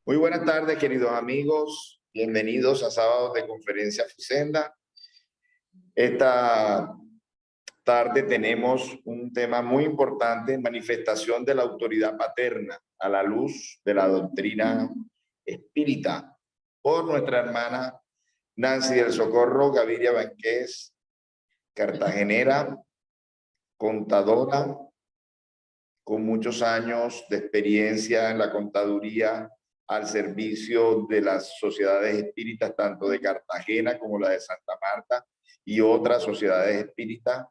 Muy buenas tardes, queridos amigos. Bienvenidos a Sábados de Conferencia FUSENDA. Esta tarde tenemos un tema muy importante, manifestación de la autoridad paterna a la luz de la doctrina espírita, por nuestra hermana Nancy del Socorro Gaviria Banqués, cartagenera, contadora, con muchos años de experiencia en la contaduría al servicio de las sociedades espíritas, tanto de Cartagena como la de Santa Marta y otras sociedades espíritas,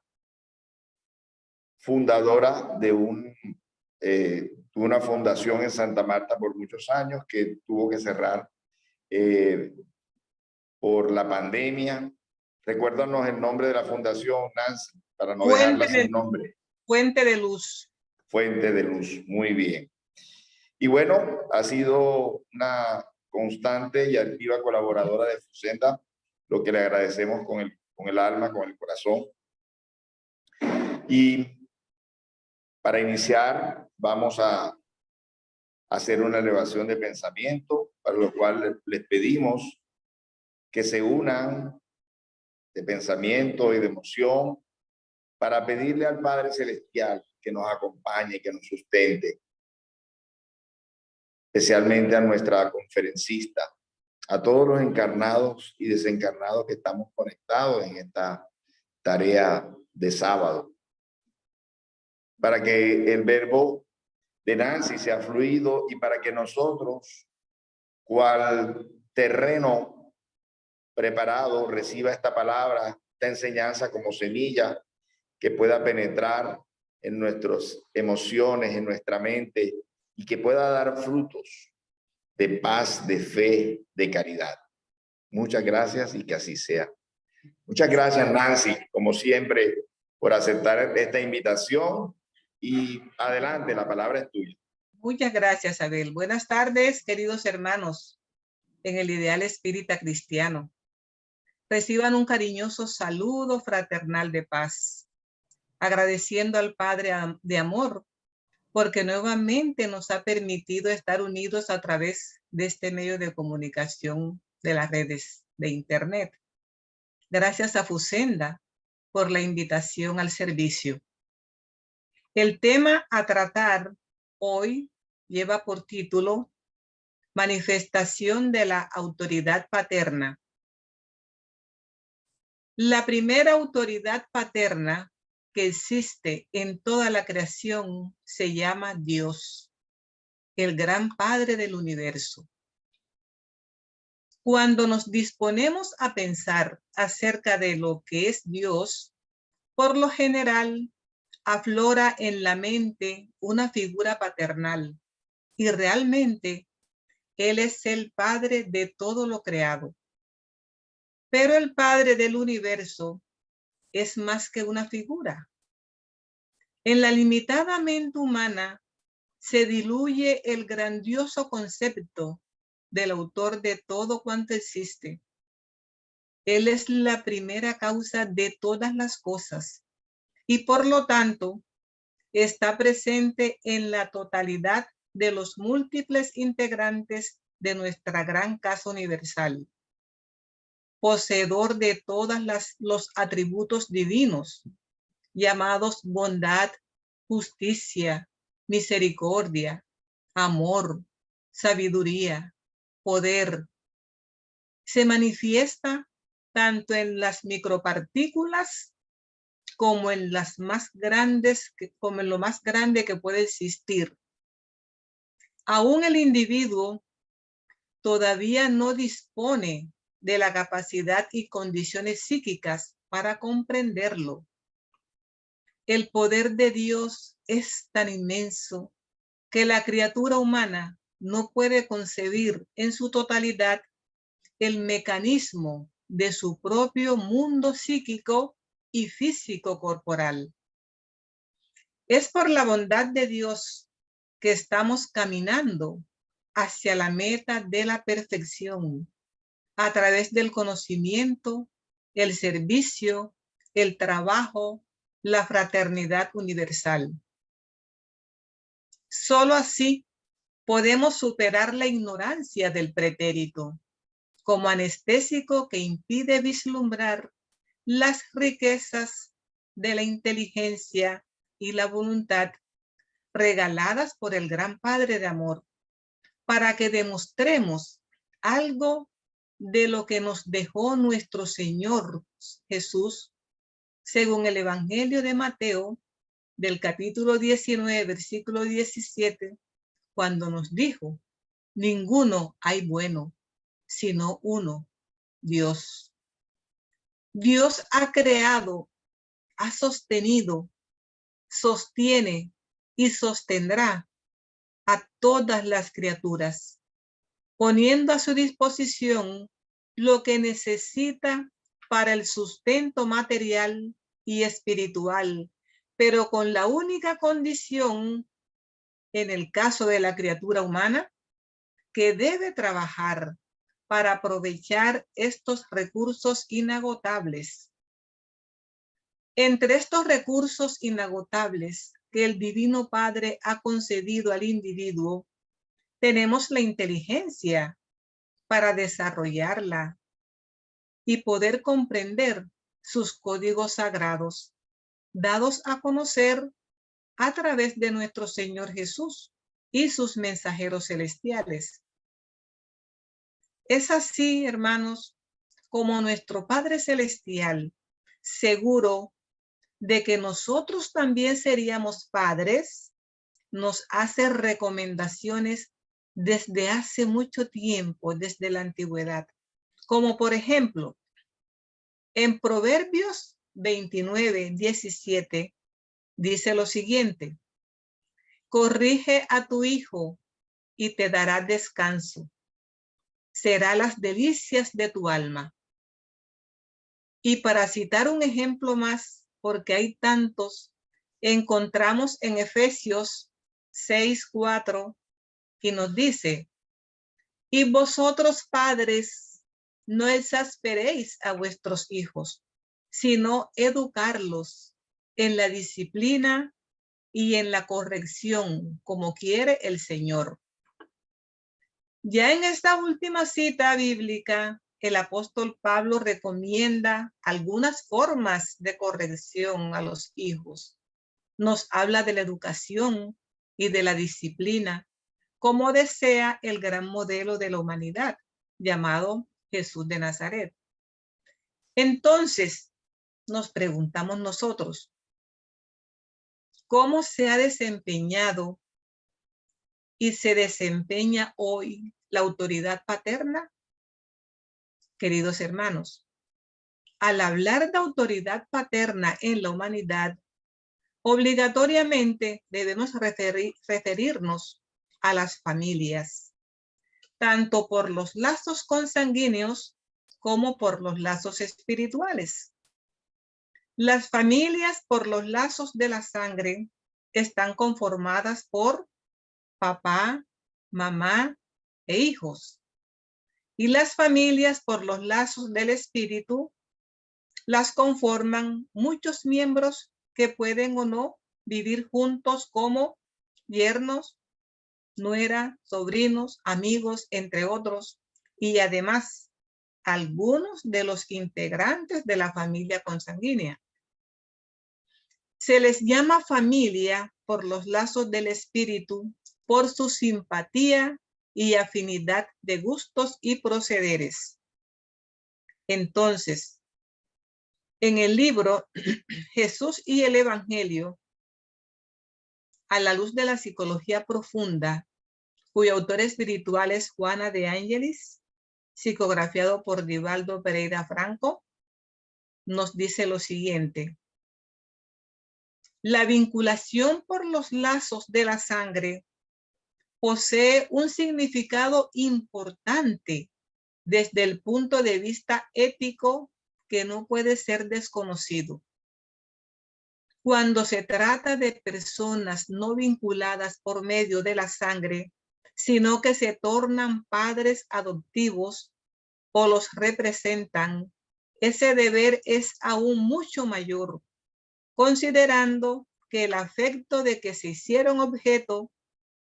fundadora de una fundación en Santa Marta por muchos años que tuvo que cerrar por la pandemia. Recuérdanos el nombre de la fundación, Nancy, para no dejarla sin nombre. Fuente de Luz. Fuente de Luz, muy bien. Y bueno, ha sido una constante y activa colaboradora de FUSENDA, lo que le agradecemos con el alma, con el corazón. Y para iniciar, vamos a hacer una elevación de pensamiento, para lo cual les pedimos que se unan de pensamiento y de emoción para pedirle al Padre Celestial que nos acompañe, que nos sustente, especialmente a nuestra conferencista, a todos los encarnados y desencarnados que estamos conectados en esta tarea de sábado, para que el verbo de Nancy sea fluido y para que nosotros, cual terreno preparado, reciba esta palabra, esta enseñanza como semilla que pueda penetrar en nuestras emociones, en nuestra mente y que pueda dar frutos de paz, de fe, de caridad. Muchas gracias y que así sea. Muchas gracias, Nancy, como siempre, por aceptar esta invitación. Y adelante, la palabra es tuya. Muchas gracias, Abel. Buenas tardes, queridos hermanos en el ideal espírita cristiano. Reciban un cariñoso saludo fraternal de paz, agradeciendo al Padre de amor, porque nuevamente nos ha permitido estar unidos a través de este medio de comunicación de las redes de Internet. Gracias a FUSENDA por la invitación al servicio. El tema a tratar hoy lleva por título Manifestación de la autoridad paterna. La primera autoridad paterna que existe en toda la creación se llama Dios, el gran Padre del universo. Cuando nos disponemos a pensar acerca de lo que es Dios, por lo general aflora en la mente una figura paternal y realmente Él es el Padre de todo lo creado. Pero el Padre del universo es más que una figura. En la limitada mente humana se diluye el grandioso concepto del autor de todo cuanto existe. Él es la primera causa de todas las cosas y por lo tanto está presente en la totalidad de los múltiples integrantes de nuestra gran casa universal. Poseedor de todos los atributos divinos, llamados bondad, justicia, misericordia, amor, sabiduría, poder, se manifiesta tanto en las micropartículas como en las más grandes, como en lo más grande que puede existir. Aún el individuo todavía no dispone de la capacidad y condiciones psíquicas para comprenderlo. El poder de Dios es tan inmenso que la criatura humana no puede concebir en su totalidad el mecanismo de su propio mundo psíquico y físico corporal. Es por la bondad de Dios que estamos caminando hacia la meta de la perfección a través del conocimiento, el servicio, el trabajo, la fraternidad universal. Solo así podemos superar la ignorancia del pretérito como anestésico que impide vislumbrar las riquezas de la inteligencia y la voluntad regaladas por el gran Padre de amor, para que demostremos algo de lo que nos dejó nuestro Señor Jesús, según el Evangelio de Mateo, del capítulo 19, versículo 17, cuando nos dijo: ninguno hay bueno, sino uno, Dios. Dios ha creado, ha sostenido, sostiene y sostendrá a todas las criaturas, poniendo a su disposición lo que necesita para el sustento material y espiritual, pero con la única condición, en el caso de la criatura humana, que debe trabajar para aprovechar estos recursos inagotables. Entre estos recursos inagotables que el Divino Padre ha concedido al individuo, tenemos la inteligencia para desarrollarla y poder comprender sus códigos sagrados, dados a conocer a través de nuestro Señor Jesús y sus mensajeros celestiales. Es así, hermanos, como nuestro Padre Celestial, seguro de que nosotros también seríamos padres, nos hace recomendaciones desde hace mucho tiempo, desde la antigüedad. Como por ejemplo, en Proverbios 29, 17, dice lo siguiente: corrige a tu hijo y te dará descanso. Será las delicias de tu alma. Y para citar un ejemplo más, porque hay tantos, encontramos en Efesios 6:4 y nos dice: y vosotros padres, no exasperéis a vuestros hijos, sino educarlos en la disciplina y en la corrección, como quiere el Señor. Ya en esta última cita bíblica, el apóstol Pablo recomienda algunas formas de corrección a los hijos. Nos habla de la educación y de la disciplina, como desea el gran modelo de la humanidad, llamado Jesús de Nazaret. Entonces, nos preguntamos nosotros, ¿cómo se ha desempeñado y se desempeña hoy la autoridad paterna? Queridos hermanos, al hablar de autoridad paterna en la humanidad, obligatoriamente debemos referirnos a las familias, tanto por los lazos consanguíneos como por los lazos espirituales. Las familias por los lazos de la sangre están conformadas por papá, mamá e hijos. Y las familias por los lazos del espíritu las conforman muchos miembros que pueden o no vivir juntos como yernos, nuera, sobrinos, amigos, entre otros, y además algunos de los integrantes de la familia consanguínea. Se les llama familia por los lazos del espíritu, por su simpatía y afinidad de gustos y procederes. Entonces, en el libro Jesús y el Evangelio, a la luz de la psicología profunda, cuyo autor espiritual es Juana de Ángelis, psicografiado por Divaldo Pereira Franco, nos dice lo siguiente: la vinculación por los lazos de la sangre posee un significado importante desde el punto de vista ético que no puede ser desconocido. Cuando se trata de personas no vinculadas por medio de la sangre, sino que se tornan padres adoptivos o los representan, ese deber es aún mucho mayor, considerando que el afecto de que se hicieron objeto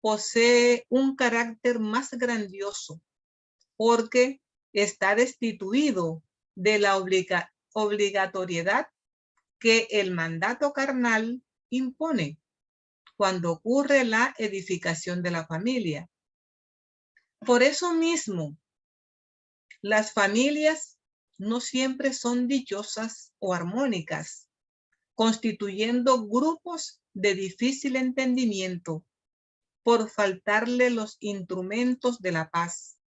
posee un carácter más grandioso porque está destituido de la obligatoriedad que el mandato carnal impone cuando ocurre la edificación de la familia. Por eso mismo, las familias no siempre son dichosas o armónicas, constituyendo grupos de difícil entendimiento por faltarle los instrumentos de la paz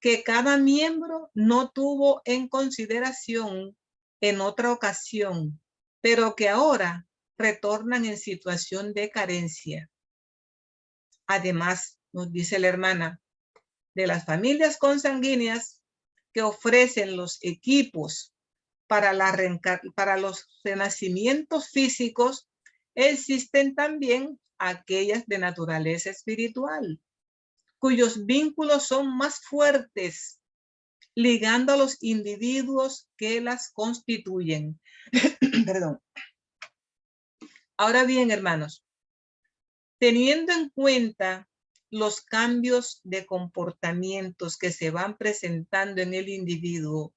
que cada miembro no tuvo en consideración en otra ocasión, pero que ahora retornan en situación de carencia. Además, nos dice la hermana, de las familias consanguíneas que ofrecen los equipos para los renacimientos físicos, existen también aquellas de naturaleza espiritual, cuyos vínculos son más fuertes, ligando a los individuos que las constituyen. Perdón. Ahora bien, hermanos, teniendo en cuenta los cambios de comportamientos que se van presentando en el individuo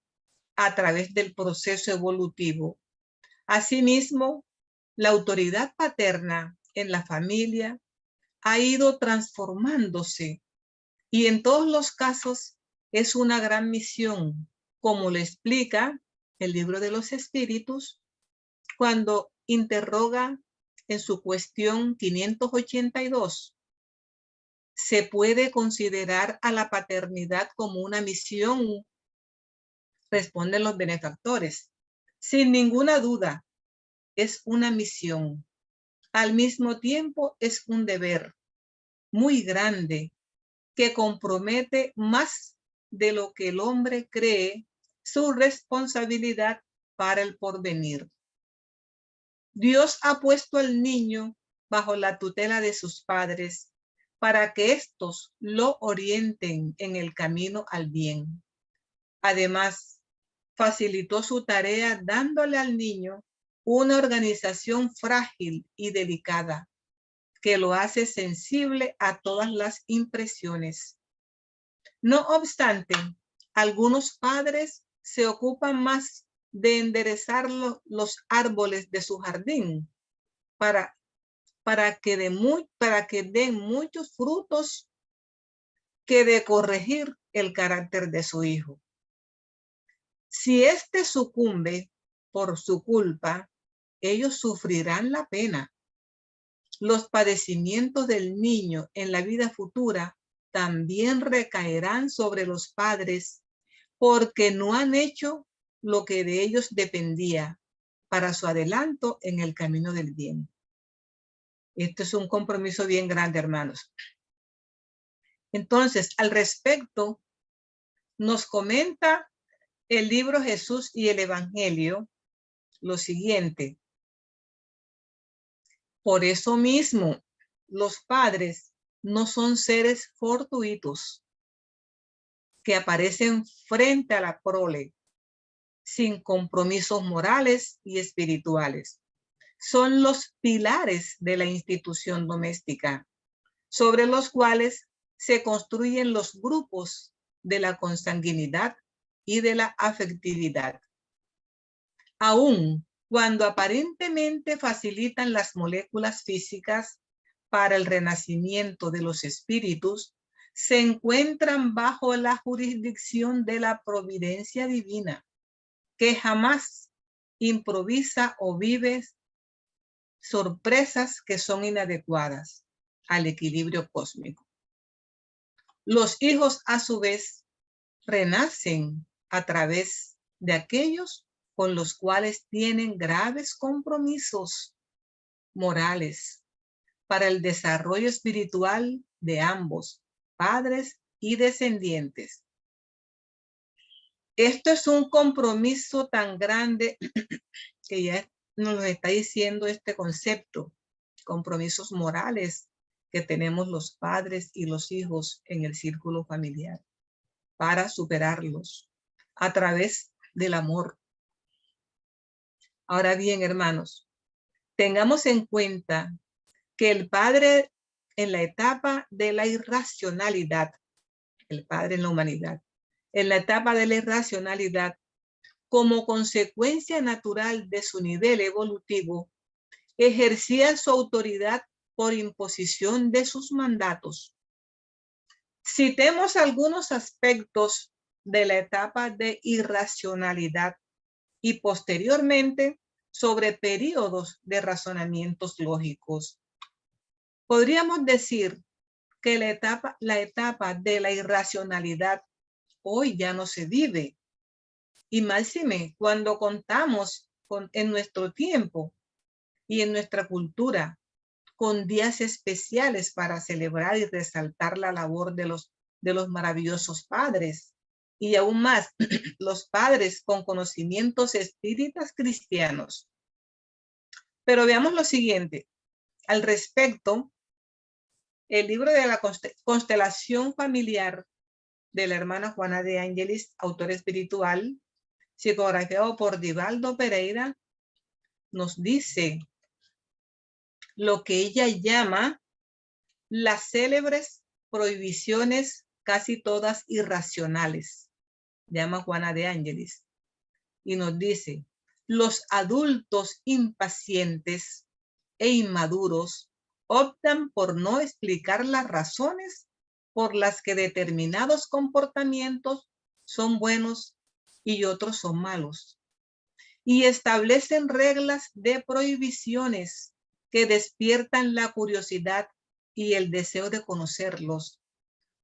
a través del proceso evolutivo, asimismo, la autoridad paterna en la familia ha ido transformándose y en todos los casos es una gran misión, como lo explica el Libro de los Espíritus cuando interroga en su cuestión 582. ¿Se puede considerar a la paternidad como una misión? Responden los benefactores. Sin ninguna duda, es una misión. Al mismo tiempo, es un deber muy grande que compromete más de lo que el hombre cree su responsabilidad para el porvenir. Dios ha puesto al niño bajo la tutela de sus padres para que éstos lo orienten en el camino al bien. Además, facilitó su tarea dándole al niño una organización frágil y delicada que lo hace sensible a todas las impresiones. No obstante, algunos padres se ocupan más de enderezar los árboles de su jardín para que den muchos frutos que de corregir el carácter de su hijo. Si éste sucumbe por su culpa, ellos sufrirán la pena. Los padecimientos del niño en la vida futura también recaerán sobre los padres porque no han hecho lo que de ellos dependía para su adelanto en el camino del bien. Esto es un compromiso bien grande, hermanos. Entonces, al respecto, nos comenta el libro Jesús y el Evangelio lo siguiente. Por eso mismo, los padres no son seres fortuitos que aparecen frente a la prole sin compromisos morales y espirituales. Son los pilares de la institución doméstica, sobre los cuales se construyen los grupos de la consanguinidad y de la afectividad. Aún cuando aparentemente facilitan las moléculas físicas para el renacimiento de los espíritus, se encuentran bajo la jurisdicción de la providencia divina, que jamás improvisa o vive sorpresas que son inadecuadas al equilibrio cósmico. Los hijos, a su vez, renacen a través de aquellos con los cuales tienen graves compromisos morales para el desarrollo espiritual de ambos, padres y descendientes. Esto es un compromiso tan grande que ya nos está diciendo este concepto, compromisos morales que tenemos los padres y los hijos en el círculo familiar para superarlos a través del amor. Ahora bien, hermanos, tengamos en cuenta que el padre en la etapa de la irracionalidad, el Padre en la humanidad, en la etapa de la irracionalidad, como consecuencia natural de su nivel evolutivo, ejercía su autoridad por imposición de sus mandatos. Citemos algunos aspectos de la etapa de irracionalidad y posteriormente sobre periodos de razonamientos lógicos. Podríamos decir que la etapa de la irracionalidad hoy ya no se vive. Y máxime cuando contamos en nuestro tiempo y en nuestra cultura con días especiales para celebrar y resaltar la labor de los maravillosos padres. Y aún más, los padres con conocimientos espíritas cristianos. Pero veamos lo siguiente. Al respecto, el libro de la constelación familiar de la hermana Juana de Ángelis, autor espiritual, psicografiado por Divaldo Pereira, nos dice lo que ella llama las célebres prohibiciones casi todas irracionales, llama Juana de Ángelis, y nos dice, los adultos impacientes e inmaduros optan por no explicar las razones por las que determinados comportamientos son buenos y otros son malos, y establecen reglas de prohibiciones que despiertan la curiosidad y el deseo de conocerlos,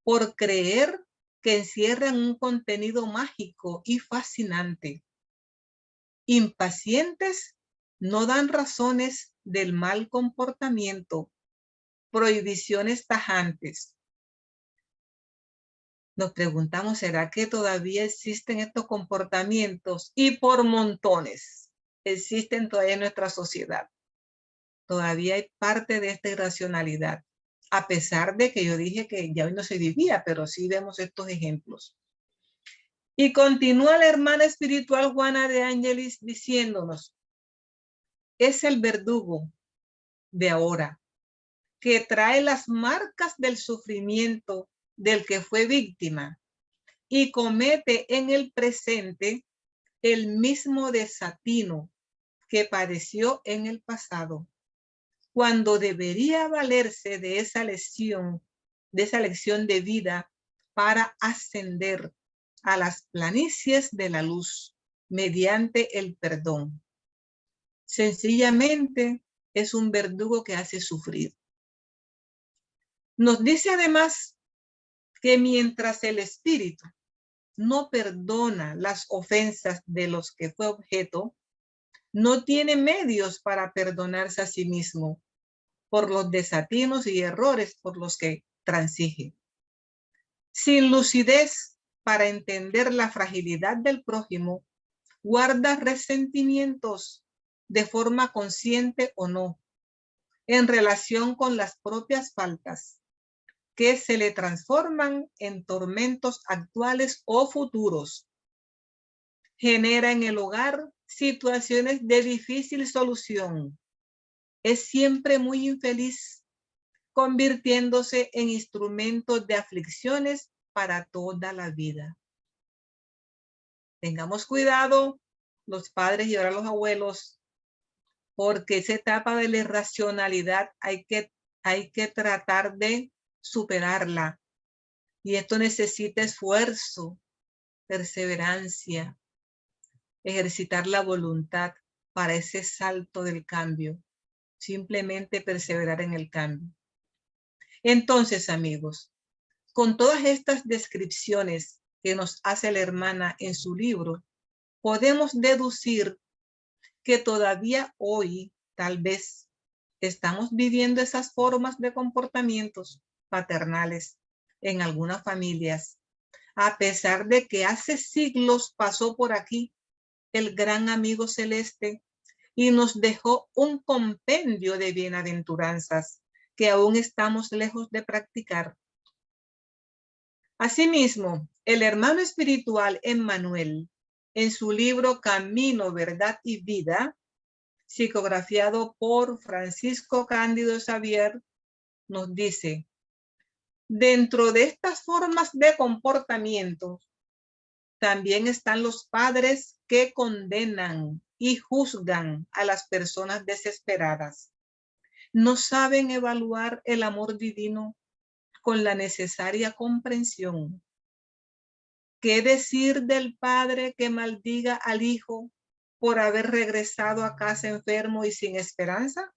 por creer que encierran un contenido mágico y fascinante. Impacientes no dan razones del mal comportamiento, prohibiciones tajantes. Nos preguntamos, ¿será que todavía existen estos comportamientos? Y por montones existen todavía en nuestra sociedad. Todavía hay parte de esta irracionalidad, a pesar de que yo dije que ya hoy no se vivía, pero sí vemos estos ejemplos. Y continúa la hermana espiritual Juana de Ángelis diciéndonos, es el verdugo de ahora que trae las marcas del sufrimiento del que fue víctima y comete en el presente el mismo desatino que padeció en el pasado, cuando debería valerse de esa lección de vida para ascender a las planicies de la luz mediante el perdón. Sencillamente es un verdugo que hace sufrir. Nos dice además que mientras el espíritu no perdona las ofensas de los que fue objeto, no tiene medios para perdonarse a sí mismo por los desatinos y errores por los que transige. Sin lucidez para entender la fragilidad del prójimo, guarda resentimientos de forma consciente o no, en relación con las propias faltas, que se le transforman en tormentos actuales o futuros. Genera en el hogar situaciones de difícil solución. Es siempre muy infeliz, convirtiéndose en instrumentos de aflicciones para toda la vida. Tengamos cuidado, los padres y ahora los abuelos, porque esa etapa de la irracionalidad hay que tratar de superarla. Y esto necesita esfuerzo, perseverancia, ejercitar la voluntad para ese salto del cambio. Simplemente perseverar en el cambio. Entonces, amigos, con todas estas descripciones que nos hace la hermana en su libro, podemos deducir que todavía hoy, tal vez, estamos viviendo esas formas de comportamientos paternales en algunas familias, a pesar de que hace siglos pasó por aquí el gran amigo celeste y nos dejó un compendio de bienaventuranzas que aún estamos lejos de practicar. Asimismo, el hermano espiritual Emmanuel, en su libro Camino, Verdad y Vida, psicografiado por Francisco Cándido Xavier, nos dice, dentro de estas formas de comportamiento, también están los padres que condenan y juzgan a las personas desesperadas. No saben evaluar el amor divino con la necesaria comprensión. ¿Qué decir del padre que maldiga al hijo por haber regresado a casa enfermo y sin esperanza?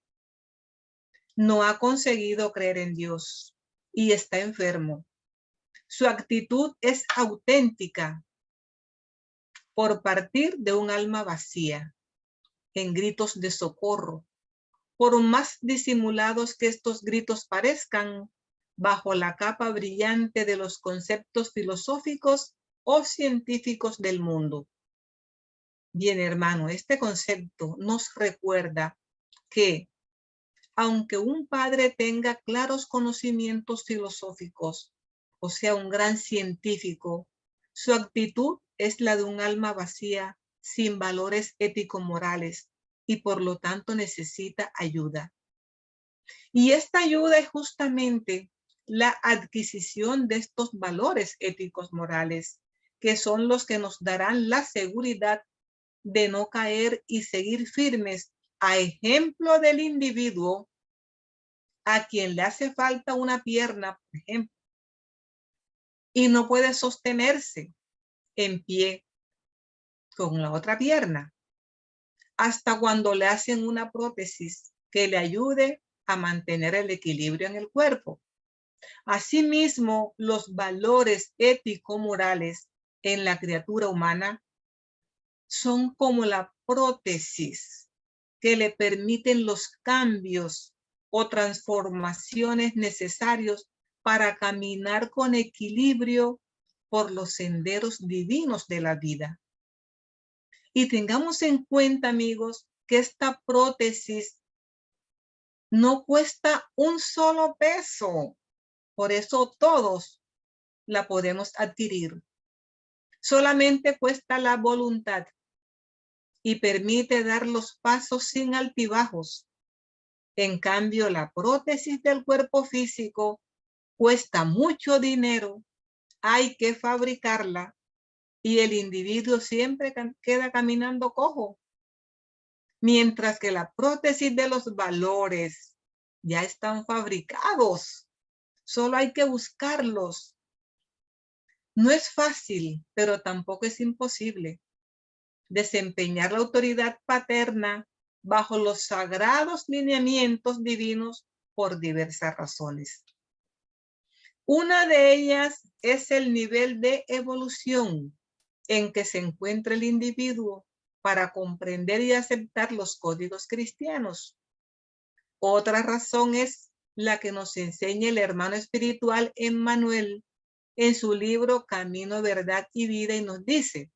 No ha conseguido creer en Dios y está enfermo. Su actitud es auténtica por partir de un alma vacía, en gritos de socorro. Por más disimulados que estos gritos parezcan, bajo la capa brillante de los conceptos filosóficos o científicos del mundo. Bien, hermano, este concepto nos recuerda que, aunque un padre tenga claros conocimientos filosóficos, o sea, un gran científico, su actitud es la de un alma vacía, sin valores ético-morales, y por lo tanto necesita ayuda. Y esta ayuda es justamente la adquisición de estos valores éticos morales, que son los que nos darán la seguridad de no caer y seguir firmes, a ejemplo del individuo a quien le hace falta una pierna, por ejemplo, y no puede sostenerse en pie con la otra pierna, hasta cuando le hacen una prótesis que le ayude a mantener el equilibrio en el cuerpo. Asimismo, los valores ético-morales en la criatura humana son como la prótesis que le permiten los cambios o transformaciones necesarios para caminar con equilibrio por los senderos divinos de la vida. Y tengamos en cuenta, amigos, que esta prótesis no cuesta un solo peso. Por eso todos la podemos adquirir. Solamente cuesta la voluntad y permite dar los pasos sin altibajos. En cambio, la prótesis del cuerpo físico cuesta mucho dinero, hay que fabricarla y el individuo siempre queda caminando cojo. Mientras que la prótesis de los valores ya están fabricados, solo hay que buscarlos. No es fácil, pero tampoco es imposible desempeñar la autoridad paterna bajo los sagrados lineamientos divinos por diversas razones. Una de ellas es el nivel de evolución en que se encuentra el individuo para comprender y aceptar los códigos cristianos. Otra razón es la que nos enseña el hermano espiritual Emmanuel en su libro Camino, Verdad y Vida, y nos dice: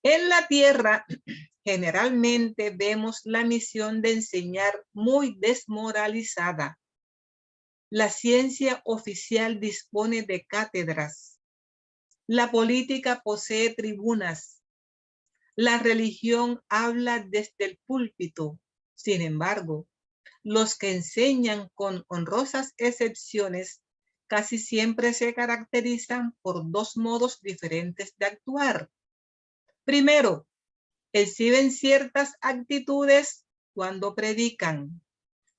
en la tierra generalmente vemos la misión de enseñar muy desmoralizada. La ciencia oficial dispone de cátedras. La política posee tribunas. La religión habla desde el púlpito. Sin embargo, los que enseñan, con honrosas excepciones, casi siempre se caracterizan por dos modos diferentes de actuar. Primero, exhiben ciertas actitudes cuando predican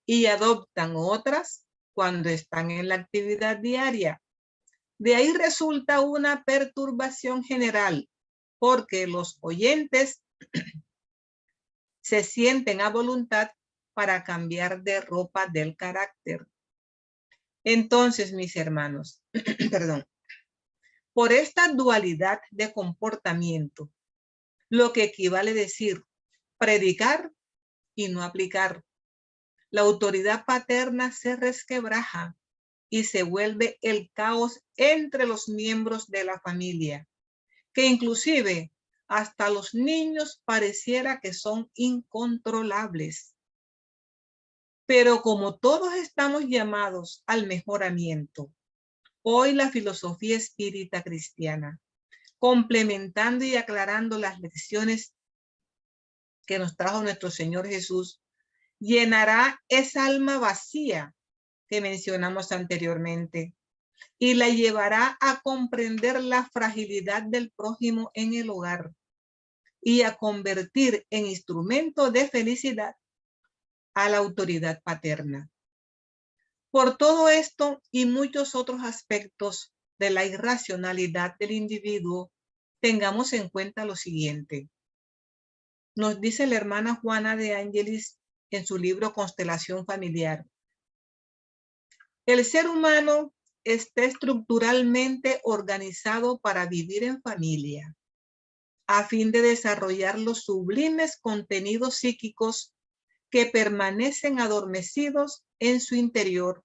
y adoptan otras cuando están en la actividad diaria. De ahí resulta una perturbación general, porque los oyentes se sienten a voluntad para cambiar de ropa del carácter. Entonces, mis hermanos, perdón, por esta dualidad de comportamiento, lo que equivale a decir predicar y no aplicar, la autoridad paterna se resquebraja y se vuelve el caos entre los miembros de la familia, que inclusive hasta los niños pareciera que son incontrolables. Pero como todos estamos llamados al mejoramiento, hoy la filosofía espírita cristiana, complementando y aclarando las lecciones que nos trajo nuestro Señor Jesús, llenará esa alma vacía que mencionamos anteriormente y la llevará a comprender la fragilidad del prójimo en el hogar y a convertir en instrumento de felicidad a la autoridad paterna. Por todo esto y muchos otros aspectos de la irracionalidad del individuo, tengamos en cuenta lo siguiente. Nos dice la hermana Juana de Ángelis en su libro Constelación Familiar. El ser humano está estructuralmente organizado para vivir en familia, a fin de desarrollar los sublimes contenidos psíquicos que permanecen adormecidos en su interior,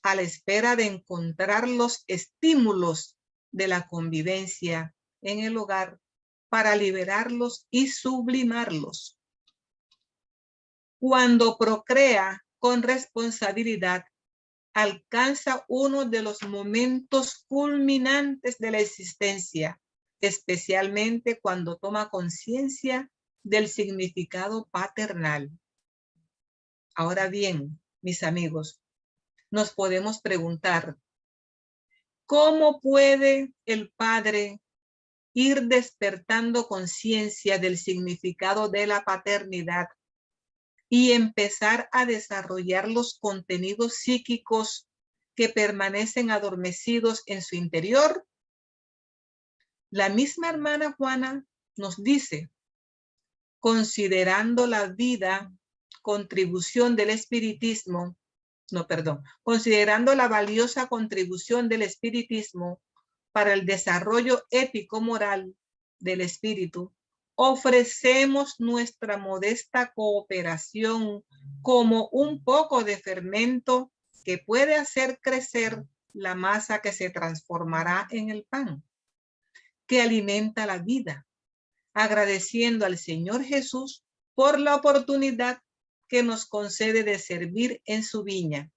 a la espera de encontrar los estímulos de la convivencia en el hogar para liberarlos y sublimarlos. Cuando procrea con responsabilidad, alcanza uno de los momentos culminantes de la existencia, especialmente cuando toma conciencia del significado paternal. Ahora bien, mis amigos, nos podemos preguntar, ¿cómo puede el padre ir despertando conciencia del significado de la paternidad y empezar a desarrollar los contenidos psíquicos que permanecen adormecidos en su interior? La misma hermana Juana nos dice, considerando la vida, contribución del espiritismo, considerando la valiosa contribución del espiritismo para el desarrollo ético-moral del espíritu, ofrecemos nuestra modesta cooperación como un poco de fermento que puede hacer crecer la masa que se transformará en el pan, que alimenta la vida, agradeciendo al Señor Jesús por la oportunidad que nos concede de servir en su viña.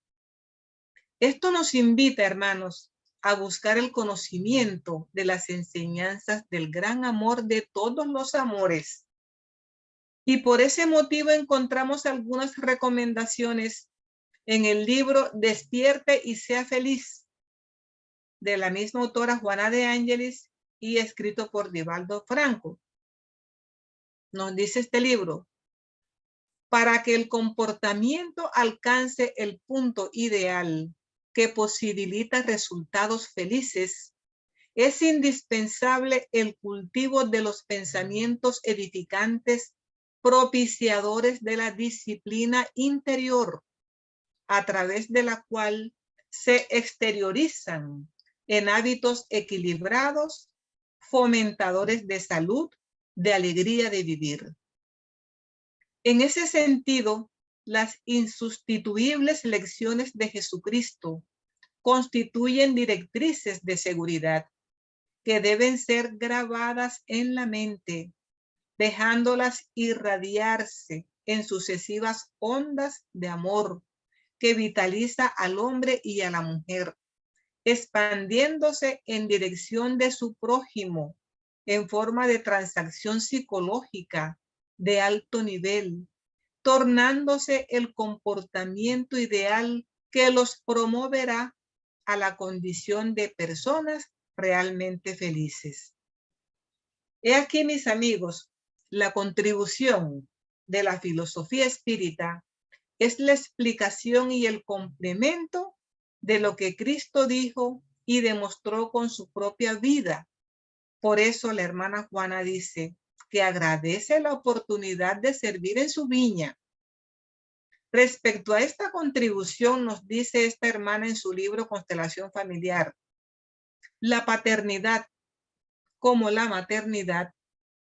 Esto nos invita, hermanos, a buscar el conocimiento de las enseñanzas del gran amor de todos los amores. Y por ese motivo encontramos algunas recomendaciones en el libro Despierte y sea feliz, de la misma autora Juana de Ángelis y escrito por Divaldo Franco. Nos dice este libro, para que el comportamiento alcance el punto ideal que posibilita resultados felices, es indispensable el cultivo de los pensamientos edificantes, propiciadores de la disciplina interior, a través de la cual se exteriorizan en hábitos equilibrados, fomentadores de salud, de alegría de vivir. En ese sentido, las insustituibles lecciones de Jesucristo constituyen directrices de seguridad que deben ser grabadas en la mente, dejándolas irradiarse en sucesivas ondas de amor que vitaliza al hombre y a la mujer, expandiéndose en dirección de su prójimo en forma de transacción psicológica de alto nivel, tornándose el comportamiento ideal que los promoverá a la condición de personas realmente felices. He aquí, mis amigos, la contribución de la filosofía espírita es la explicación y el complemento de lo que Cristo dijo y demostró con su propia vida. Por eso la hermana Juana dice que agradece la oportunidad de servir en su viña. Respecto a esta contribución, nos dice esta hermana en su libro Constelación Familiar, la paternidad como la maternidad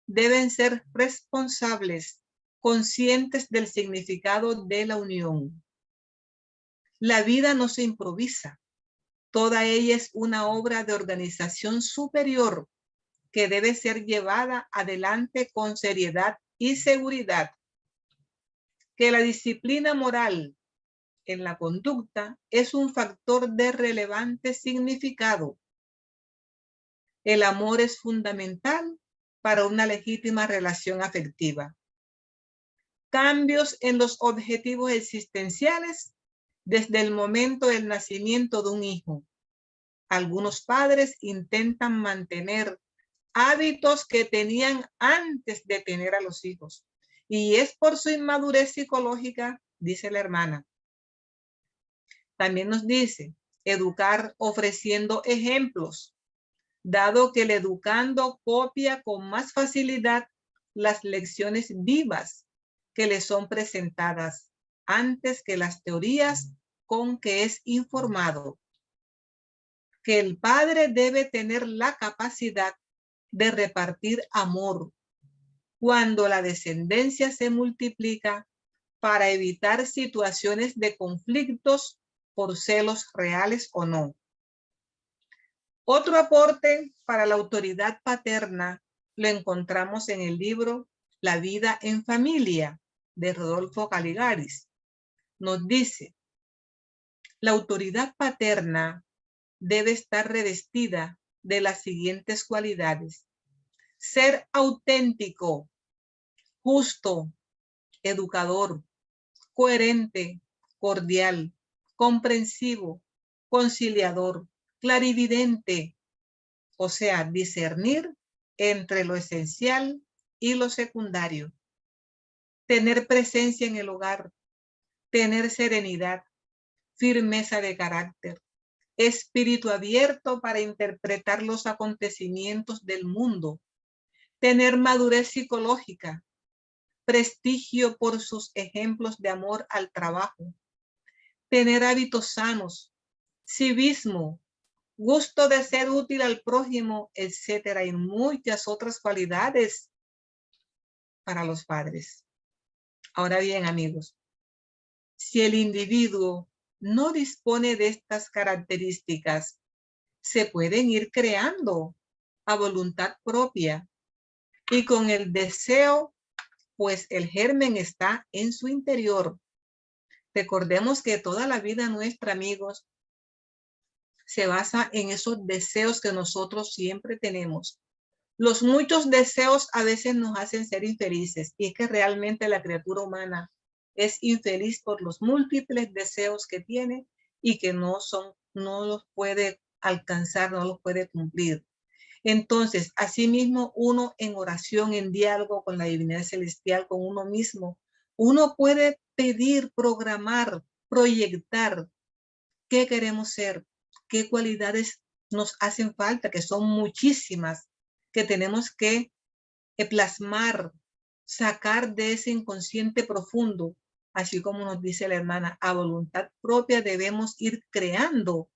deben ser responsables, conscientes del significado de la unión. La vida no se improvisa. Toda ella es una obra de organización superior que debe ser llevada adelante con seriedad y seguridad. Que la disciplina moral en la conducta es un factor de relevante significado. El amor es fundamental para una legítima relación afectiva. Cambios en los objetivos existenciales desde el momento del nacimiento de un hijo. Algunos padres intentan mantener hábitos que tenían antes de tener a los hijos. Y es por su inmadurez psicológica, dice la hermana. También nos dice, educar ofreciendo ejemplos, dado que el educando copia con más facilidad las lecciones vivas que le son presentadas antes que las teorías con que es informado. Que el padre debe tener la capacidad de repartir amor cuando la descendencia se multiplica para evitar situaciones de conflictos por celos reales o no. Otro aporte para la autoridad paterna lo encontramos en el libro La vida en familia de Rodolfo Caligaris. Nos dice, la autoridad paterna debe estar revestida de las siguientes cualidades: ser auténtico, justo, educador, coherente, cordial, comprensivo, conciliador, clarividente, o sea, discernir entre lo esencial y lo secundario, tener presencia en el hogar, tener serenidad, firmeza de carácter, espíritu abierto para interpretar los acontecimientos del mundo, tener madurez psicológica, prestigio por sus ejemplos de amor al trabajo, tener hábitos sanos, civismo, gusto de ser útil al prójimo, etcétera, y muchas otras cualidades para los padres. Ahora bien, amigos, si el individuo no dispone de estas características, se pueden ir creando a voluntad propia y con el deseo, pues el germen está en su interior. Recordemos que toda la vida nuestra, amigos, se basa en esos deseos que nosotros siempre tenemos. Los muchos deseos a veces nos hacen ser infelices, y es que realmente la criatura humana es infeliz por los múltiples deseos que tiene y que no los puede alcanzar, no los puede cumplir. Entonces, asimismo, uno en oración, en diálogo con la divinidad celestial, con uno mismo, uno puede pedir, programar, proyectar qué queremos ser, qué cualidades nos hacen falta, que son muchísimas, que tenemos que plasmar, sacar de ese inconsciente profundo, así como nos dice la hermana, a voluntad propia debemos ir creando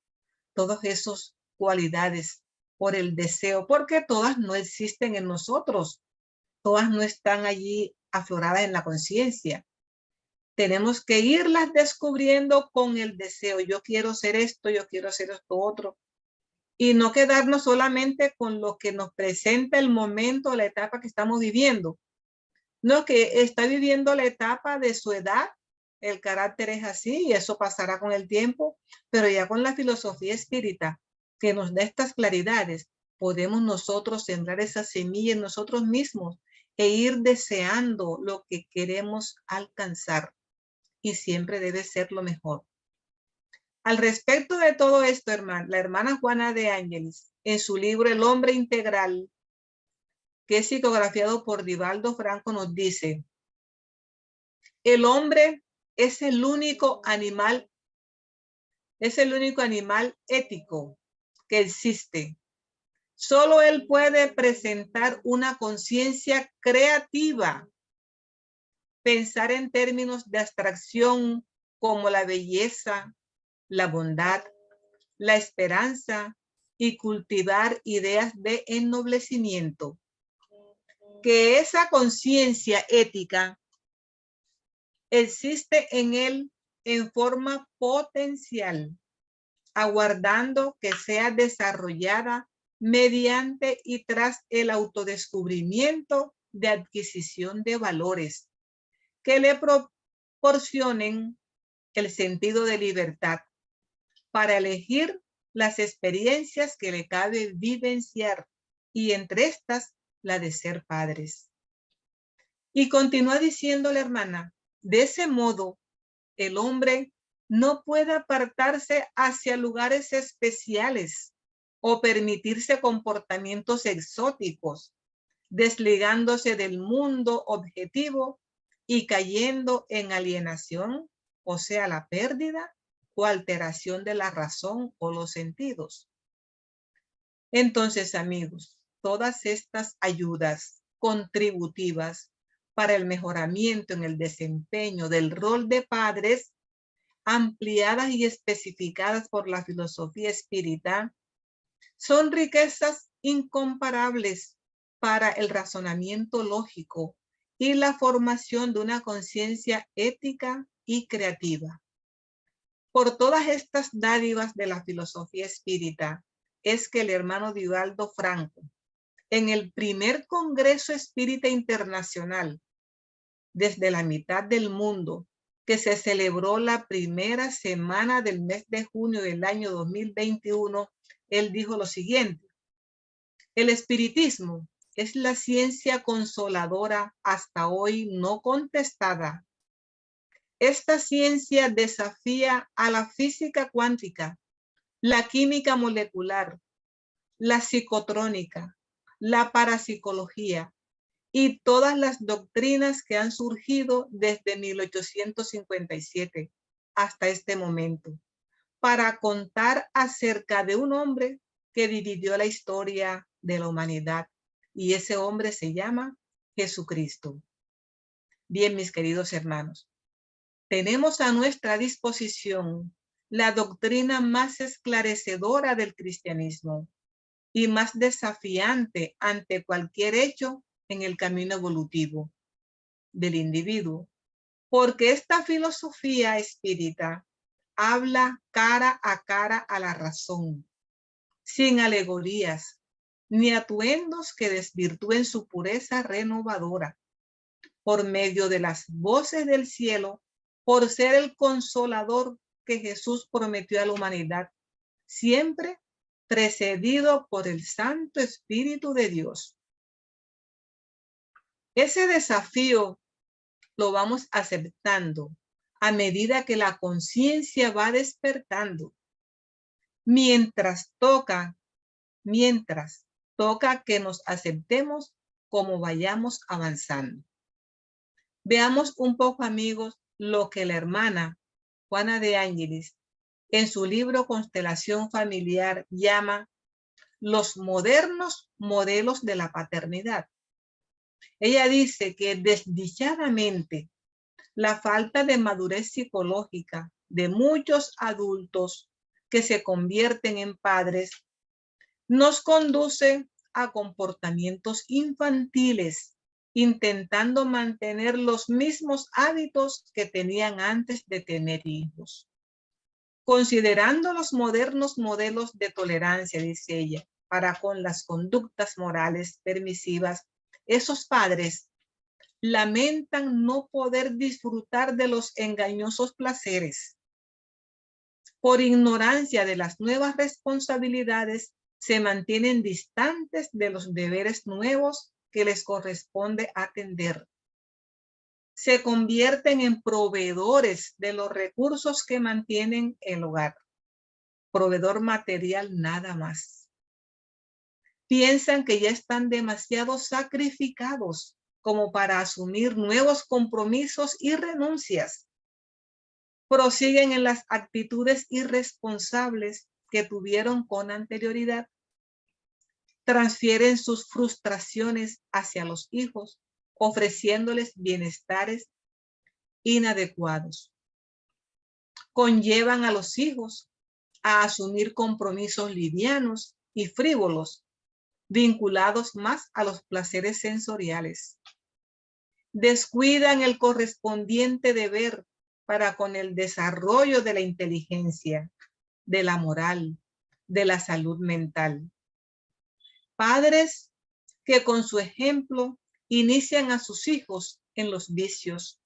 todas esas cualidades por el deseo, porque todas no existen en nosotros, todas no están allí afloradas en la conciencia. Tenemos que irlas descubriendo con el deseo. Yo quiero ser esto, yo quiero ser esto otro. Y no quedarnos solamente con lo que nos presenta el momento, la etapa que estamos viviendo. No, que está viviendo la etapa de su edad, el carácter es así y eso pasará con el tiempo, pero ya con la filosofía espírita que nos da estas claridades, podemos nosotros sembrar esa semilla en nosotros mismos e ir deseando lo que queremos alcanzar. Y siempre debe ser lo mejor. Al respecto de todo esto, la hermana Juana de Ángeles, en su libro El hombre integral, que es psicografiado por Divaldo Franco, nos dice, el hombre es el único animal ético que existe. Solo él puede presentar una conciencia creativa, pensar en términos de abstracción como la belleza, la bondad, la esperanza y cultivar ideas de ennoblecimiento. Que esa conciencia ética existe en él en forma potencial, aguardando que sea desarrollada mediante y tras el autodescubrimiento de adquisición de valores que le proporcionen el sentido de libertad para elegir las experiencias que le cabe vivenciar, y entre estas la de ser padres. Y continúa diciendo la hermana, de ese modo el hombre no puede apartarse hacia lugares especiales o permitirse comportamientos exóticos, desligándose del mundo objetivo y cayendo en alienación, o sea, la pérdida o alteración de la razón o los sentidos. Entonces, amigos, todas estas ayudas contributivas para el mejoramiento en el desempeño del rol de padres, ampliadas y especificadas por la filosofía espírita, son riquezas incomparables para el razonamiento lógico y la formación de una conciencia ética y creativa. Por todas estas dádivas de la filosofía espírita, es que el hermano Divaldo Franco, en el primer Congreso Espírita Internacional, desde la mitad del mundo, que se celebró la primera semana del mes de junio del año 2021, él dijo lo siguiente: el espiritismo es la ciencia consoladora hasta hoy no contestada. Esta ciencia desafía a la física cuántica, la química molecular, la psicotrónica, la parapsicología y todas las doctrinas que han surgido desde 1857 hasta este momento, para contar acerca de un hombre que dividió la historia de la humanidad, y ese hombre se llama Jesucristo. Bien, mis queridos hermanos, tenemos a nuestra disposición la doctrina más esclarecedora del cristianismo y más desafiante ante cualquier hecho en el camino evolutivo del individuo, porque esta filosofía espírita habla cara a la razón, sin alegorías ni atuendos que desvirtúen su pureza renovadora, por medio de las voces del cielo, por ser el consolador que Jesús prometió a la humanidad, siempre precedido por el Santo Espíritu de Dios. Ese desafío lo vamos aceptando a medida que la conciencia va despertando, mientras toca que nos aceptemos como vayamos avanzando. Veamos un poco, amigos, lo que la hermana Juana de Ángeles en su libro Constelación Familiar llama los modernos modelos de la paternidad. Ella dice que desdichadamente la falta de madurez psicológica de muchos adultos que se convierten en padres nos conduce a comportamientos infantiles, intentando mantener los mismos hábitos que tenían antes de tener hijos. Considerando los modernos modelos de tolerancia, dice ella, para con las conductas morales permisivas, esos padres lamentan no poder disfrutar de los engañosos placeres. Por ignorancia de las nuevas responsabilidades, se mantienen distantes de los deberes nuevos que les corresponde atender. Se convierten en proveedores de los recursos que mantienen el hogar. Proveedor material nada más. Piensan que ya están demasiado sacrificados como para asumir nuevos compromisos y renuncias. Prosiguen en las actitudes irresponsables que tuvieron con anterioridad. Transfieren sus frustraciones hacia los hijos, ofreciéndoles bienestares inadecuados. Conllevan a los hijos a asumir compromisos livianos y frívolos, vinculados más a los placeres sensoriales. Descuidan el correspondiente deber para con el desarrollo de la inteligencia, de la moral, de la salud mental. Padres que con su ejemplo inician a sus hijos en los vicios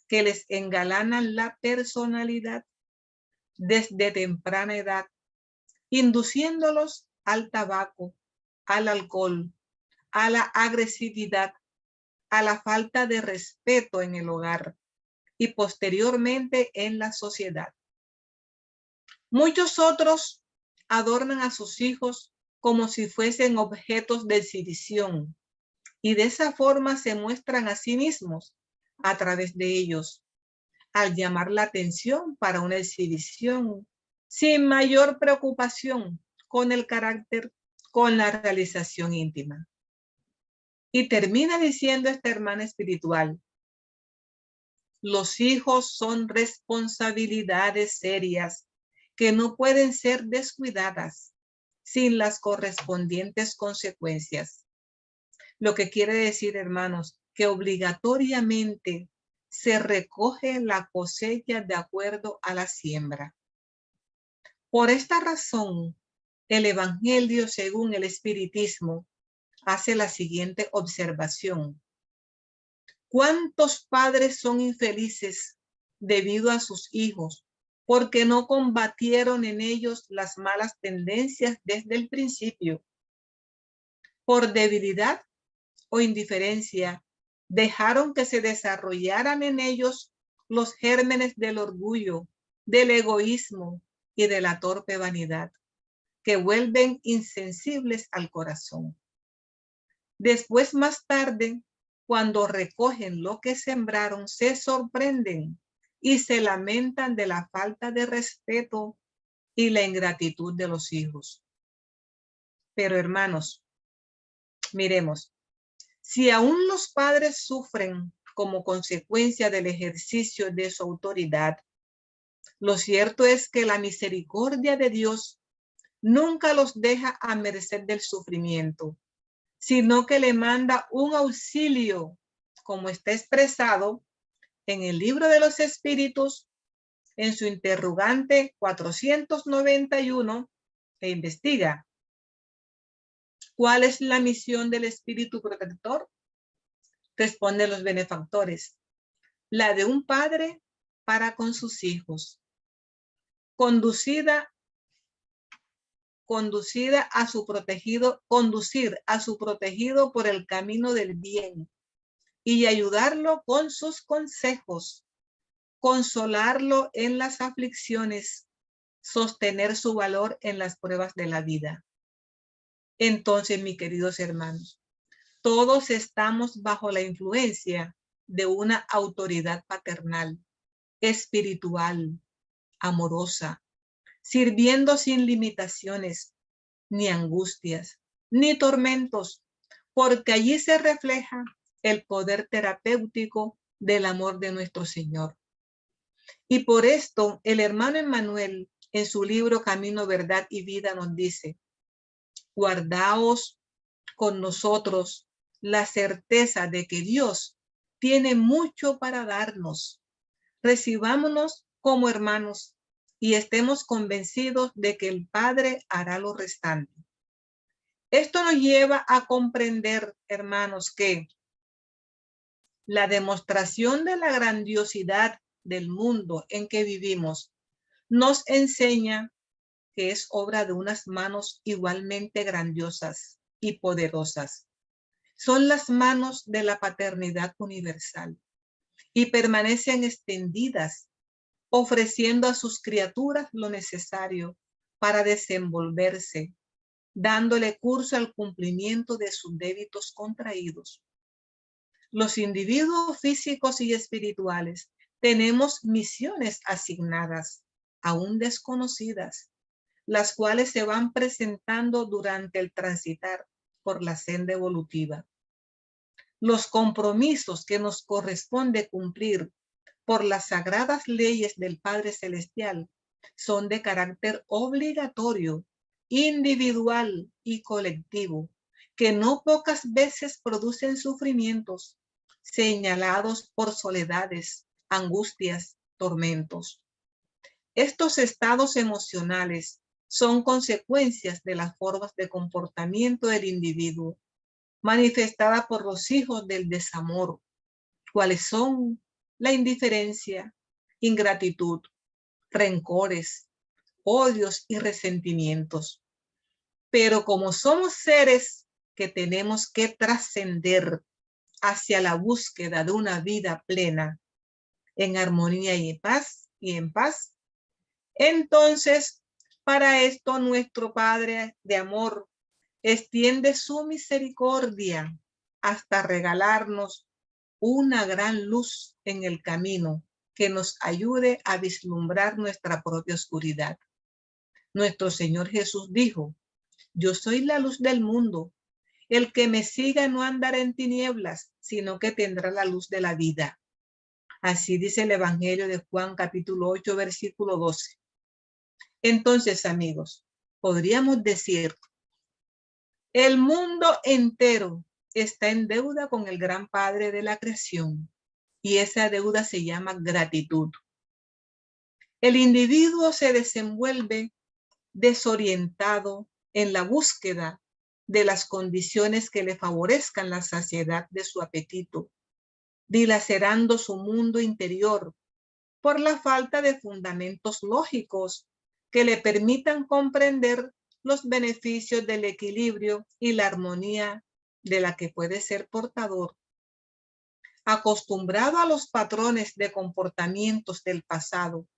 que les engalanan la personalidad desde temprana edad, induciéndolos al tabaco, al alcohol, a la agresividad, a la falta de respeto en el hogar y posteriormente en la sociedad. Muchos otros adornan a sus hijos como si fuesen objetos de exhibición y de esa forma se muestran a sí mismos a través de ellos, al llamar la atención para una exhibición, sin mayor preocupación con el carácter, con la realización íntima. Y termina diciendo esta hermana espiritual: los hijos son responsabilidades serias que no pueden ser descuidadas sin las correspondientes consecuencias. Lo que quiere decir, hermanos, que obligatoriamente se recoge la cosecha de acuerdo a la siembra. Por esta razón, el Evangelio, según el Espiritismo, hace la siguiente observación: ¿cuántos padres son infelices debido a sus hijos porque no combatieron en ellos las malas tendencias desde el principio? Por debilidad o indiferencia, dejaron que se desarrollaran en ellos los gérmenes del orgullo, del egoísmo y de la torpe vanidad, que vuelven insensibles al corazón. Después, más tarde, cuando recogen lo que sembraron, se sorprenden y se lamentan de la falta de respeto y la ingratitud de los hijos. Pero, hermanos, miremos, si aún los padres sufren como consecuencia del ejercicio de su autoridad, lo cierto es que la misericordia de Dios nunca los deja a merced del sufrimiento, sino que le manda un auxilio, como está expresado en el Libro de los Espíritus, en su interrogante 491, e investiga. ¿Cuál es la misión del Espíritu Protector? Responden los benefactores: la de un padre para con sus hijos, conducir a su protegido por el camino del bien y ayudarlo con sus consejos, consolarlo en las aflicciones, sostener su valor en las pruebas de la vida. Entonces, mis queridos hermanos, todos estamos bajo la influencia de una autoridad paternal, espiritual, amorosa, sirviendo sin limitaciones, ni angustias, ni tormentos, porque allí se refleja el poder terapéutico del amor de nuestro Señor. Y por esto el hermano Emmanuel, en su libro Camino, Verdad y Vida, nos dice: guardaos con nosotros la certeza de que Dios tiene mucho para darnos. Recibámonos como hermanos y estemos convencidos de que el Padre hará lo restante. Esto nos lleva a comprender, hermanos, que la demostración de la grandiosidad del mundo en que vivimos nos enseña que es obra de unas manos igualmente grandiosas y poderosas. Son las manos de la paternidad universal y permanecen extendidas, ofreciendo a sus criaturas lo necesario para desenvolverse, dándole curso al cumplimiento de sus débitos contraídos. Los individuos físicos y espirituales tenemos misiones asignadas, aún desconocidas, las cuales se van presentando durante el transitar por la senda evolutiva. Los compromisos que nos corresponde cumplir por las sagradas leyes del Padre Celestial son de carácter obligatorio, individual y colectivo, que no pocas veces producen sufrimientos señalados por soledades, angustias, tormentos. Estos estados emocionales son consecuencias de las formas de comportamiento del individuo, manifestada por los hijos del desamor, cuáles son la indiferencia, ingratitud, rencores, odios y resentimientos. Pero como somos seres que tenemos que trascender hacia la búsqueda de una vida plena, en armonía y en paz, entonces Para esto nuestro Padre de amor extiende su misericordia hasta regalarnos una gran luz en el camino que nos ayude a vislumbrar nuestra propia oscuridad. Nuestro Señor Jesús dijo: yo soy la luz del mundo. El que me siga no andará en tinieblas, sino que tendrá la luz de la vida. Así dice el Evangelio de Juan, capítulo 8, versículo 12. Entonces, amigos, podríamos decir, el mundo entero está en deuda con el gran Padre de la creación, y esa deuda se llama gratitud. El individuo se desenvuelve desorientado en la búsqueda de las condiciones que le favorezcan la saciedad de su apetito, dilacerando su mundo interior por la falta de fundamentos lógicos que le permitan comprender los beneficios del equilibrio y la armonía de la que puede ser portador. Acostumbrado a los patrones de comportamientos del pasado,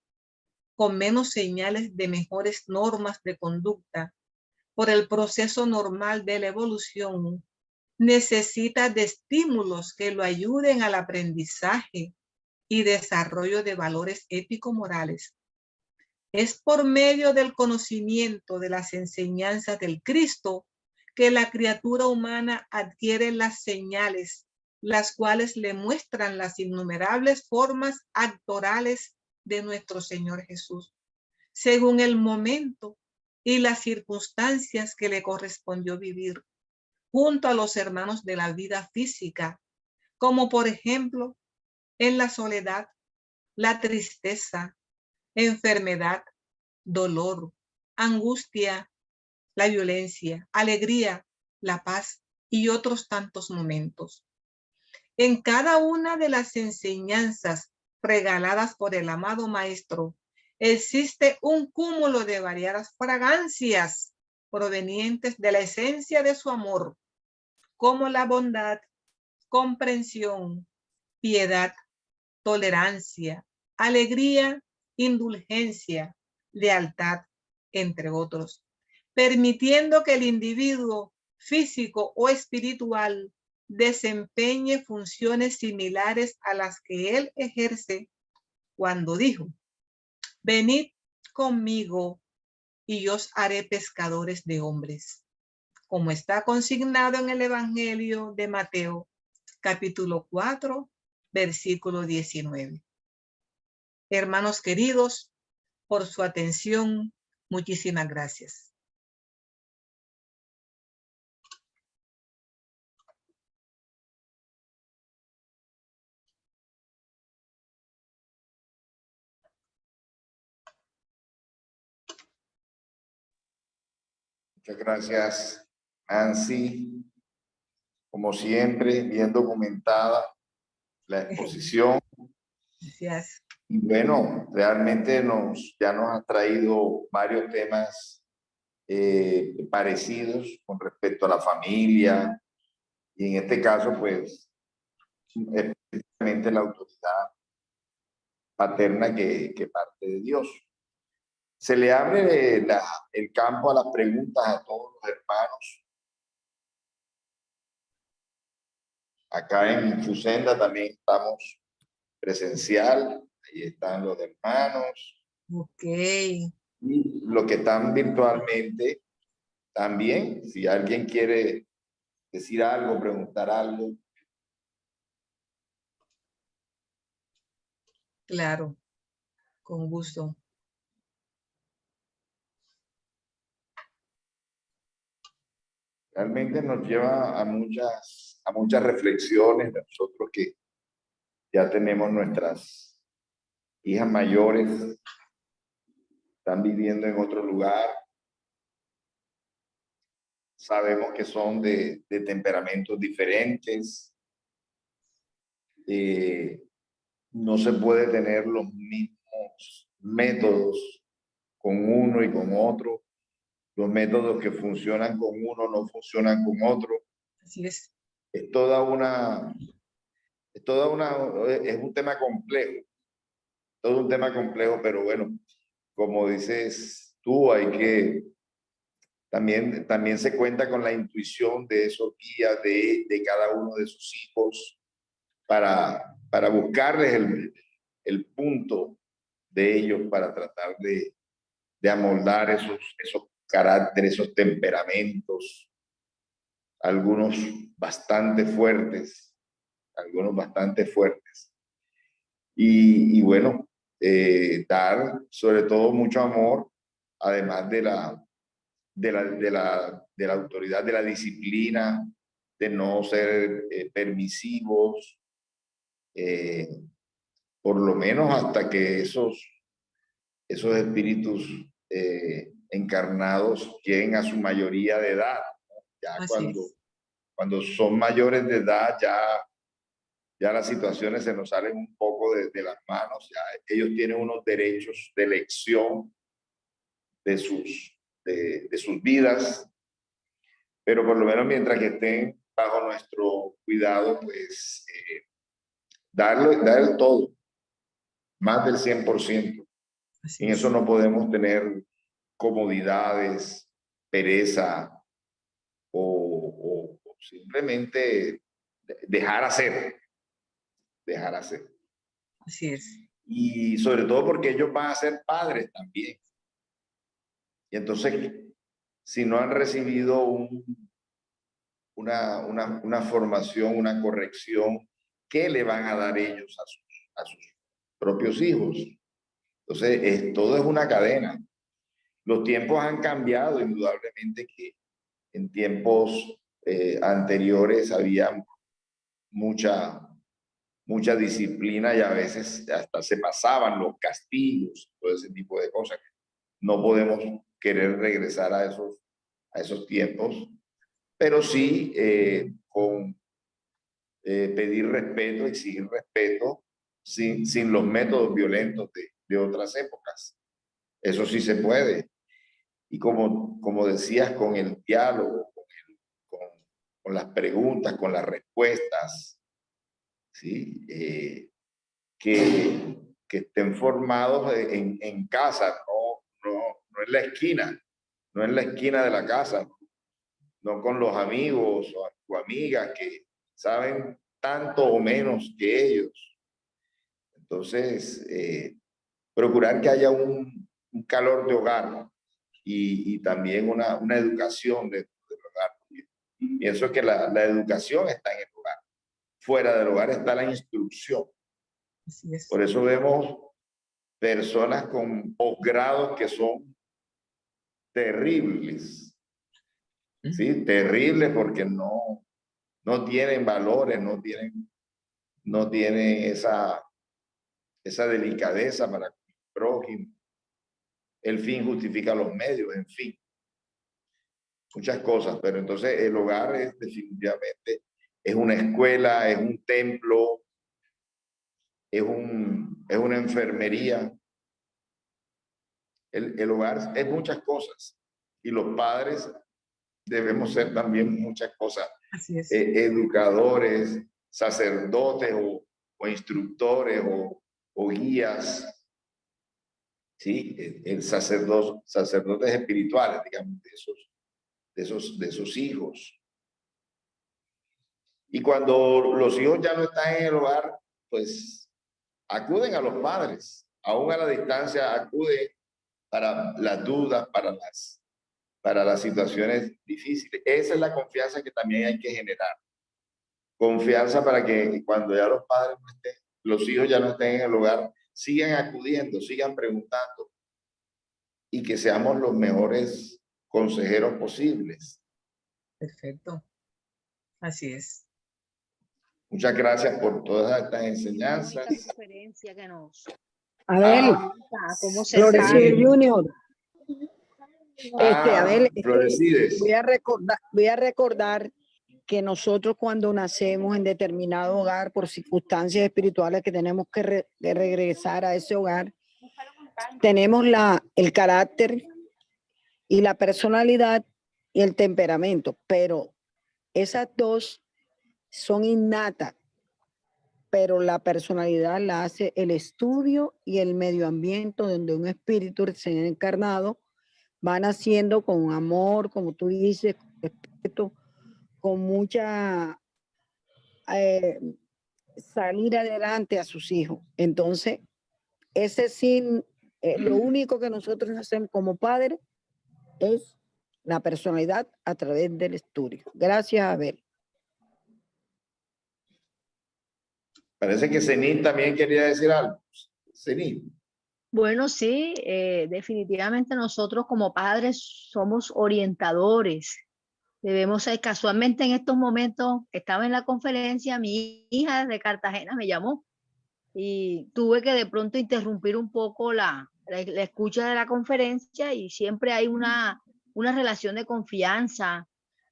con menos señales de mejores normas de conducta, por el proceso normal de la evolución, necesita de estímulos que lo ayuden al aprendizaje y desarrollo de valores ético-morales. Es por medio del conocimiento de las enseñanzas del Cristo que la criatura humana adquiere las señales, las cuales le muestran las innumerables formas actorales de nuestro Señor Jesús, según el momento y las circunstancias que le correspondió vivir, junto a los hermanos de la vida física, como por ejemplo en la soledad, la tristeza, enfermedad, dolor, angustia, la violencia, alegría, la paz y otros tantos momentos. En cada una de las enseñanzas regaladas por el amado Maestro, existe un cúmulo de variadas fragancias provenientes de la esencia de su amor, como la bondad, comprensión, piedad, tolerancia, alegría, indulgencia, lealtad, entre otros, permitiendo que el individuo físico o espiritual desempeñe funciones similares a las que él ejerce cuando dijo: venid conmigo y os haré pescadores de hombres, como está consignado en el Evangelio de Mateo, capítulo 4, versículo 19. Hermanos queridos, por su atención, muchísimas gracias. Muchas gracias, Nancy. Como siempre, bien documentada la exposición. Gracias. Y bueno, realmente ya nos ha traído varios temas parecidos con respecto a la familia. Y en este caso, pues, específicamente la autoridad paterna que parte de Dios. Se le abre el campo a las preguntas a todos los hermanos. Acá en Fusenda también estamos presencial, ahí están los hermanos. Ok. Y los que están virtualmente también, si alguien quiere decir algo, preguntar algo. Claro, con gusto. Realmente nos lleva a muchas reflexiones de nosotros que ya tenemos nuestras hijas mayores, están viviendo en otro lugar. Sabemos que son de temperamentos diferentes. No se puede tener los mismos métodos con uno y con otro. Los métodos que funcionan con uno no funcionan con otro. Así es. Es un tema complejo, todo un tema complejo, pero bueno, como dices, tú, hay que, también se cuenta con la intuición de esos guías de cada uno de sus hijos para buscarles el punto de ellos para tratar de amoldar esos caracteres, esos temperamentos, algunos bastante fuertes, y bueno, dar sobre todo mucho amor, además de la autoridad, de la disciplina, de no ser permisivos, por lo menos hasta que esos espíritus encarnados lleguen a su mayoría de edad. Ya Así es. cuando son mayores de edad, ya las situaciones se nos salen un poco de las manos, ya ellos tienen unos derechos de elección de sus vidas, pero por lo menos mientras que estén bajo nuestro cuidado, pues dar todo, más del 100%. Así En eso es. no podemos tener comodidades, pereza o simplemente dejar hacer. Así es. Y sobre todo porque ellos van a ser padres también. Y entonces, si no han recibido una formación, una corrección, ¿qué le van a dar ellos a sus propios hijos? Entonces, todo es una cadena. Los tiempos han cambiado, indudablemente que en tiempos anteriores había mucha disciplina y a veces hasta se pasaban los castigos, todo ese tipo de cosas. No podemos querer regresar a esos tiempos, pero sí con pedir respeto, exigir respeto, sin los métodos violentos de otras épocas. Eso sí se puede. Y como decías, con el diálogo, con las preguntas, con las respuestas, ¿sí? Que estén formados en casa, no en la esquina, no en la esquina de la casa, no con los amigos o amigas que saben tanto o menos que ellos. Entonces, procurar que haya un calor de hogar y también una educación del hogar. Pienso que la educación está en el hogar. Fuera del hogar está la instrucción. Así es. Por eso vemos personas con posgrados que son terribles, ¿sí? Terribles porque no tienen valores, no tienen esa delicadeza para con el prójimo. El fin justifica los medios, en fin, muchas cosas, pero entonces el hogar es definitivamente, es una escuela, es un templo, es una enfermería. El hogar es muchas cosas y los padres debemos ser también muchas cosas, Así es. educadores, sacerdotes o instructores o guías, ¿sí? Sacerdotes espirituales, digamos, de esos hijos. Y cuando los hijos ya no están en el hogar, pues acuden a los padres, aún a la distancia acuden para las dudas, para las situaciones difíciles. Esa es la confianza que también hay que generar. Confianza para que cuando ya los padres no estén, los hijos ya no estén en el hogar, sigan acudiendo, sigan preguntando y que seamos los mejores consejeros posibles. Perfecto. Así es. Muchas gracias por todas estas enseñanzas. Conferencia que nos Abel, ¿cómo se Florecido sale? Junior. Abel, Florecides. voy a recordar que nosotros cuando nacemos en determinado hogar por circunstancias espirituales que tenemos que regresar a ese hogar, tenemos el carácter y la personalidad y el temperamento, pero esas dos son innatas, pero la personalidad la hace el estudio y el medio ambiente donde un espíritu recién encarnado van haciendo con amor, como tú dices, con respeto, con mucha salir adelante a sus hijos. Entonces, ese sí, lo único que nosotros hacemos como padres es la personalidad a través del estudio. Gracias, Abel. Parece que Zenit también quería decir algo. Zenit. Bueno, sí, definitivamente nosotros como padres somos orientadores. Debemos ser, casualmente en estos momentos estaba en la conferencia, mi hija de Cartagena me llamó y tuve que de pronto interrumpir un poco la escucha de la conferencia, y siempre hay una relación de confianza,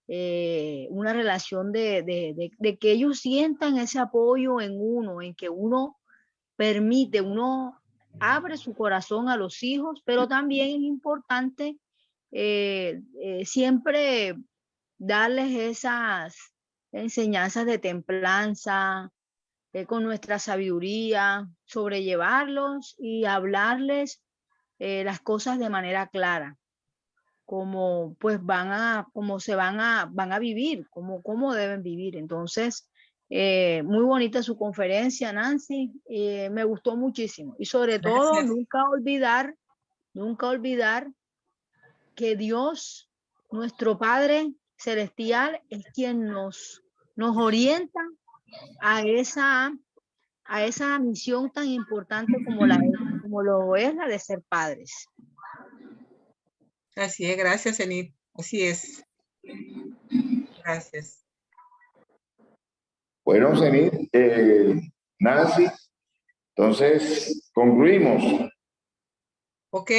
una relación de que ellos sientan ese apoyo en uno, en que uno permite, uno abre su corazón a los hijos, pero también es importante siempre darles esas enseñanzas de templanza, con nuestra sabiduría, sobrellevarlos y hablarles las cosas de manera clara, como pues van a vivir, cómo deben vivir. Entonces, muy bonita su conferencia, Nancy, me gustó muchísimo. Y sobre todo, Gracias. nunca olvidar que Dios, nuestro Padre Celestial, es quien nos orienta a esa misión tan importante como lo es la de ser padres. Así es, gracias, Zenit. Así es. Gracias. Bueno, Zenit, Nancy, entonces concluimos. Ok.